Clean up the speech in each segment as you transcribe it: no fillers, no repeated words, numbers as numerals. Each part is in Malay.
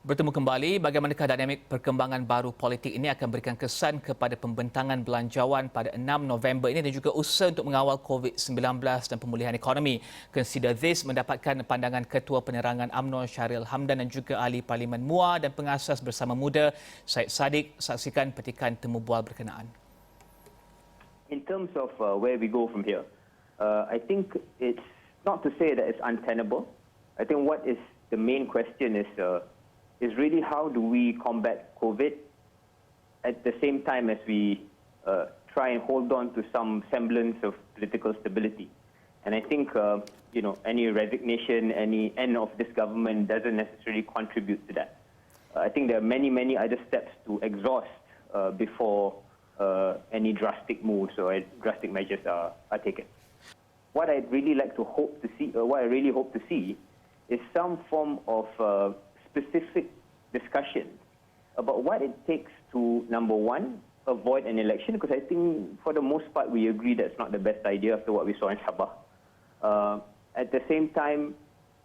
Bertemu kembali, bagaimanakah dinamik perkembangan baru politik ini akan berikan kesan kepada pembentangan belanjawan pada 6 November ini dan juga usaha untuk mengawal COVID-19 dan pemulihan ekonomi. Consider this mendapatkan pandangan Ketua Penerangan UMNO Syahril Hamdan dan juga Ahli Parlimen MUA dan pengasas Bersama Muda Syed Saddiq. Saksikan petikan temu bual berkenaan. In terms of where we go from here, I think it's not to say that it's untenable. I think what is the main question is really how do we combat COVID at the same time as we try and hold on to some semblance of political stability. And I think any resignation, any end of this government doesn't necessarily contribute to that. I think there are many other steps to exhaust before any drastic moves or drastic measures are taken. What I'd really like to hope to see, what I really hope to see, is some form of specific discussion about what it takes to, number one, avoid an election, because I think for the most part we agree that's not the best idea after what we saw in Sabah. At the same time,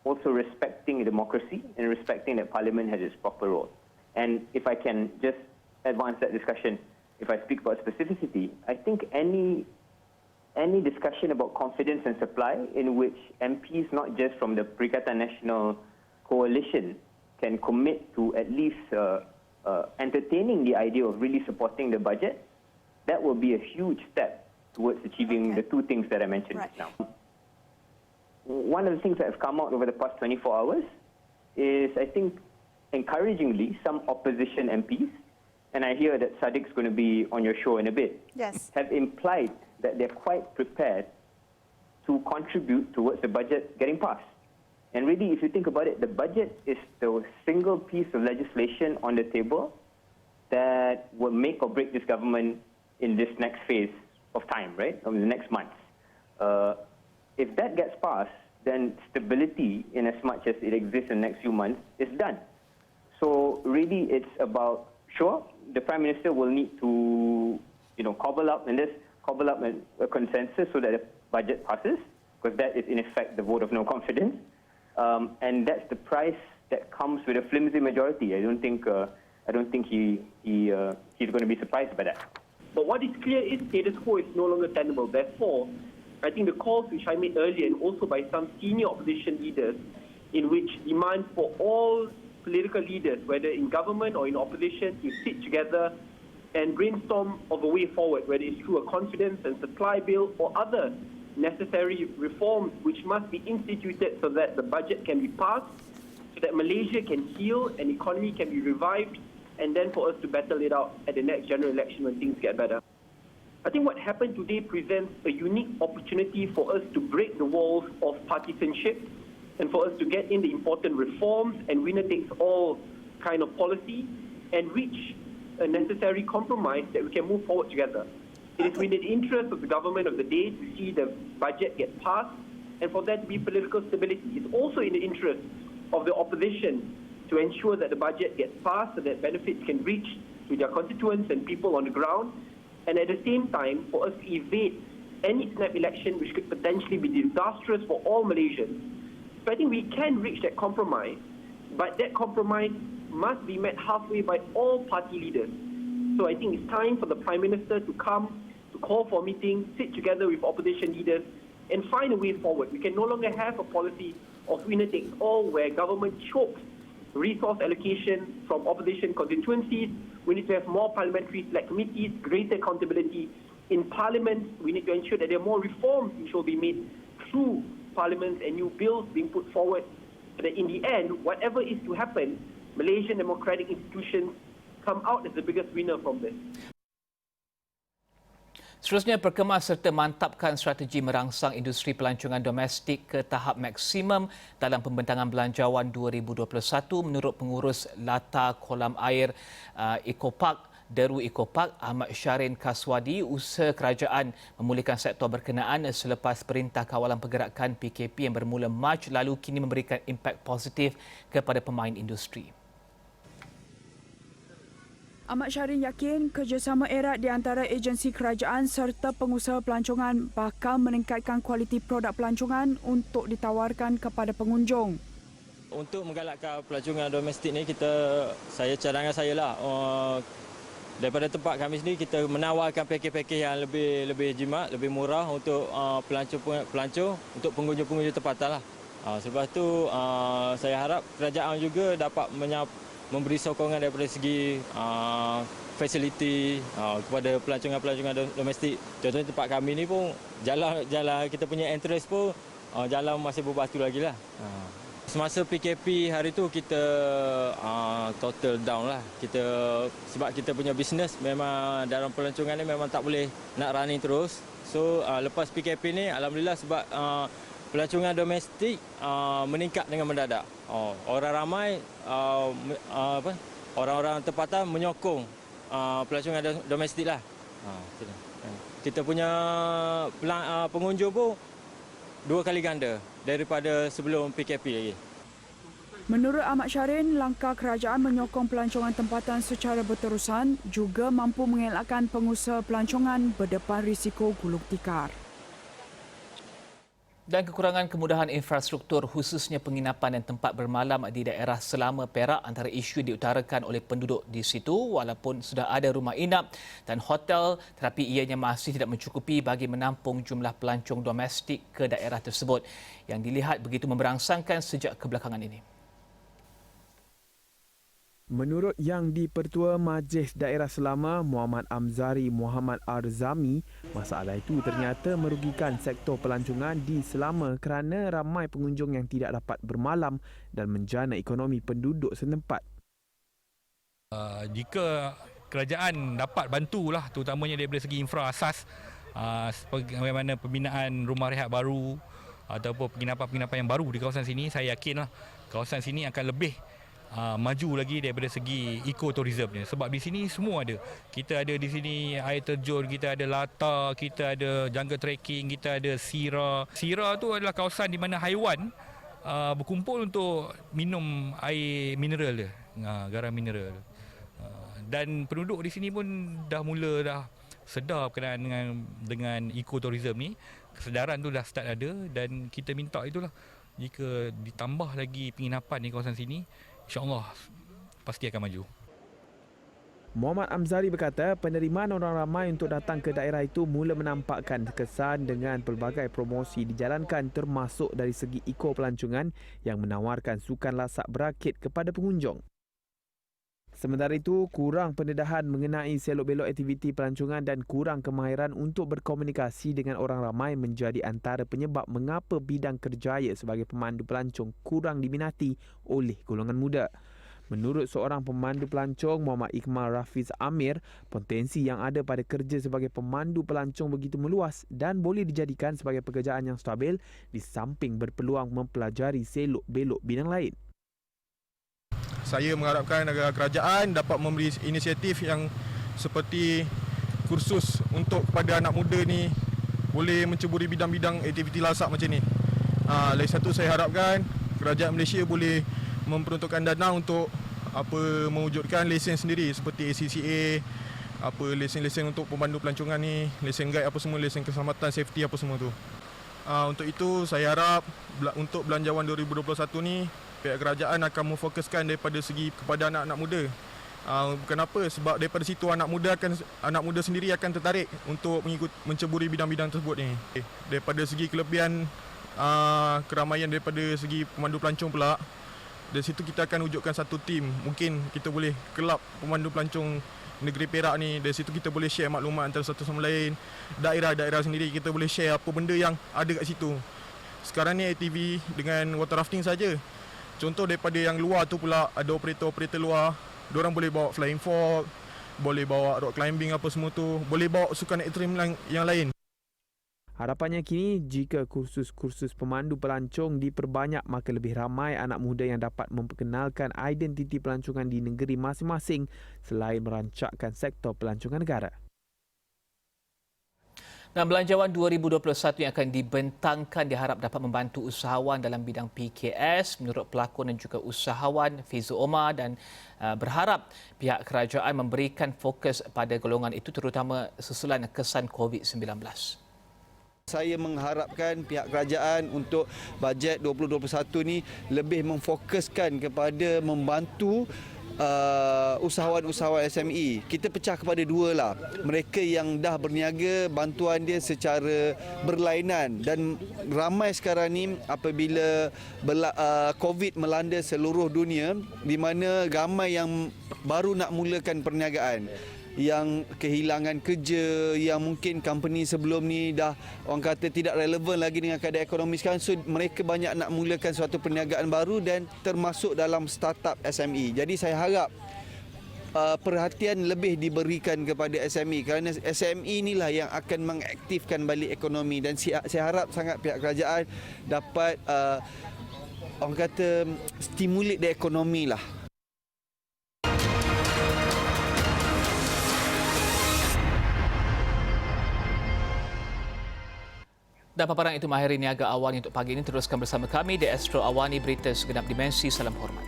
also respecting democracy and respecting that Parliament has its proper role. And if I can just advance that discussion, if I speak about specificity, I think any discussion about confidence and supply in which MPs, not just from the Perikatan Nasional Coalition, can commit to at least entertaining the idea of really supporting the budget, that will be a huge step towards achieving the two things that I mentioned just now. One of the things that have come out over the past 24 hours is, I think, encouragingly, some opposition MPs, and I hear that Saddiq's going to be on your show in a bit, have implied that they're quite prepared to contribute towards the budget getting passed. And really, if you think about it, the budget is the single piece of legislation on the table that will make or break this government in this next phase of time, right? I mean, the next months. If that gets passed, then stability, in as much as it exists in the next few months, is done. So really, it's about, sure, the Prime Minister will need to, cobble up a consensus so that the budget passes, because that is in effect the vote of no confidence. And that's the price that comes with a flimsy majority. I don't think he's going to be surprised by that. But what is clear is status quo is no longer tenable. Therefore, I think the calls which I made earlier, and also by some senior opposition leaders, in which demand for all political leaders, whether in government or in opposition, to sit together and brainstorm of a way forward, whether it's through a confidence and supply bill or other necessary reforms which must be instituted so that the budget can be passed, so that Malaysia can heal and the economy can be revived, and then for us to battle it out at the next general election when things get better. I think what happened today presents a unique opportunity for us to break the walls of partisanship and for us to get in the important reforms and winner-takes-all kind of policy and reach a necessary compromise that we can move forward together. It is within the interest of the government of the day to see the budget get passed and for there to be political stability. It's also in the interest of the opposition to ensure that the budget gets passed so that benefits can reach to their constituents and people on the ground, and at the same time for us to evade any snap election which could potentially be disastrous for all Malaysians. So I think we can reach that compromise, but that compromise must be met halfway by all party leaders. So I think it's time for the Prime Minister to come, to call for a meeting, sit together with opposition leaders and find a way forward. We can no longer have a policy of winner takes all where government chokes resource allocation from opposition constituencies. We need to have more parliamentary select committees, greater accountability in Parliament. We need to ensure that there are more reforms which will be made through Parliament and new bills being put forward, so that in the end, whatever is to happen, Malaysian democratic institutions come out as the biggest winner from this. Seterusnya, perkemas serta mantapkan strategi merangsang industri pelancongan domestik ke tahap maksimum dalam pembentangan belanjawan 2021 menurut pengurus Lata Kolam Air Ecopark Deru Ecopark Ahmad Syarin Kaswadi. Usaha kerajaan memulihkan sektor berkenaan selepas Perintah Kawalan Pergerakan PKP yang bermula Mac lalu kini memberikan impak positif kepada pemain industri. Ahmad Syarin yakin kerjasama erat di antara agensi kerajaan serta pengusaha pelancongan bakal meningkatkan kualiti produk pelancongan untuk ditawarkan kepada pengunjung. Untuk menggalakkan pelancongan domestik ni, cadangan saya lah, daripada tempat kami sendiri kita menawarkan pakej-pakej yang lebih jimat, lebih murah untuk pelancong untuk pengunjung-pengunjung tempatan lah. Selepas tu saya harap kerajaan juga dapat memberi sokongan daripada segi fasiliti kepada pelancongan domestik. Contohnya tempat kami ni pun jalan kita punya entrance pun jalan masih berbatu lagi lah. Semasa PKP hari tu kita total down lah. Sebab kita punya bisnes memang dalam pelancongan ni memang tak boleh nak running terus. So lepas PKP ni alhamdulillah sebab pelancongan domestik meningkat dengan mendadak. Orang ramai orang-orang tempatan menyokong pelancongan domestik lah. Kita punya pengunjung pun 2 kali ganda daripada sebelum PKP lagi. Menurut Ahmad Syarin, langkah kerajaan menyokong pelancongan tempatan secara berterusan juga mampu mengelakkan pengusaha pelancongan berdepan risiko gulung tikar. Dan kekurangan kemudahan infrastruktur khususnya penginapan dan tempat bermalam di daerah Selama Perak antara isu diutarakan oleh penduduk di situ walaupun sudah ada rumah inap dan hotel tetapi ianya masih tidak mencukupi bagi menampung jumlah pelancong domestik ke daerah tersebut yang dilihat begitu memberangsangkan sejak kebelakangan ini. Menurut Yang di-Pertua Majlis Daerah Selama Muhammad Amzari Muhammad Arzami, masalah itu ternyata merugikan sektor pelancongan di Selama kerana ramai pengunjung yang tidak dapat bermalam dan menjana ekonomi penduduk setempat. Jika kerajaan dapat bantulah terutamanya daripada segi infra asas bagaimana pembinaan rumah rehat baru ataupun penginapan-penginapan yang baru di kawasan sini, saya yakinlah kawasan sini akan lebih maju lagi daripada segi ekoturismnya sebab di sini semua ada. Kita ada di sini air terjun, kita ada lata, kita ada jungle trekking, kita ada sira. Sira tu adalah kawasan di mana haiwan berkumpul untuk minum air mineral dia, garam mineral. Dan penduduk di sini pun dah sedar berkenaan dengan ekoturism ni. Kesedaran tu dah start ada dan kita minta itulah jika ditambah lagi penginapan di kawasan sini, InsyaAllah pasti akan maju. Muhammad Amzari berkata penerimaan orang ramai untuk datang ke daerah itu mula menampakkan kesan dengan pelbagai promosi dijalankan termasuk dari segi pelancongan yang menawarkan sukan lasak berakit kepada pengunjung. Sementara itu, kurang pendedahan mengenai selok-belok aktiviti pelancongan dan kurang kemahiran untuk berkomunikasi dengan orang ramai menjadi antara penyebab mengapa bidang kerjaya sebagai pemandu pelancong kurang diminati oleh golongan muda. Menurut seorang pemandu pelancong, Muhammad Iqmal Rafiz Amir, potensi yang ada pada kerja sebagai pemandu pelancong begitu meluas dan boleh dijadikan sebagai pekerjaan yang stabil di samping berpeluang mempelajari selok-belok bidang lain. Saya mengharapkan agar kerajaan dapat memberi inisiatif yang seperti kursus untuk kepada anak muda ni boleh menceburi bidang-bidang aktiviti lasak macam ni. Lagi satu saya harapkan kerajaan Malaysia boleh memperuntukkan dana untuk mewujudkan lesen sendiri seperti ACCA, lesen-lesen untuk pemandu pelancongan ni, lesen guide apa semua, lesen keselamatan, safety apa semua tu. Untuk itu saya harap untuk Belanjawan 2021 ni pihak kerajaan akan memfokuskan daripada segi kepada anak-anak muda. Kenapa? Sebab daripada situ anak muda sendiri akan tertarik untuk menceburi bidang-bidang tersebut ni. Daripada segi kelebihan keramaian daripada segi pemandu pelancong pula, dari situ kita akan wujudkan satu tim. Mungkin kita boleh kelab pemandu pelancong negeri Perak ni, dari situ kita boleh share maklumat antara satu sama lain. Daerah-daerah sendiri kita boleh share apa benda yang ada kat situ. Sekarang ni ATV dengan water rafting saja. Contoh daripada yang luar tu pula ada operator-operator luar, diorang boleh bawa flying fox, boleh bawa rock climbing apa semua tu, boleh bawa sukan ekstrim yang lain. Harapannya kini jika kursus-kursus pemandu pelancong diperbanyak maka lebih ramai anak muda yang dapat memperkenalkan identiti pelancongan di negeri masing-masing selain merancangkan sektor pelancongan negara. Dan Belanjawan 2021 yang akan dibentangkan diharap dapat membantu usahawan dalam bidang PKS menurut pelakon dan juga usahawan Fizu Omar dan berharap pihak kerajaan memberikan fokus pada golongan itu terutama susulan kesan COVID-19. Saya mengharapkan pihak kerajaan untuk bajet 2021 ni lebih memfokuskan kepada membantu usahawan-usahawan SME. Kita pecah kepada dua lah. Mereka yang dah berniaga, bantuan dia secara berlainan, dan ramai sekarang ni apabila COVID melanda seluruh dunia, di mana ramai yang baru nak mulakan perniagaan, yang kehilangan kerja, yang mungkin company sebelum ni dah orang kata tidak relevan lagi dengan keadaan ekonomi sekarang. So mereka banyak nak mulakan suatu perniagaan baru dan termasuk dalam startup SME. Jadi saya harap perhatian lebih diberikan kepada SME, kerana SME inilah yang akan mengaktifkan balik ekonomi, dan saya harap sangat pihak kerajaan dapat orang kata stimulate the ekonomi lah. Dan paparan itu mengakhiri Niaga Awani untuk pagi ini. Teruskan bersama kami di Astro Awani, berita segenap dimensi. Salam hormat.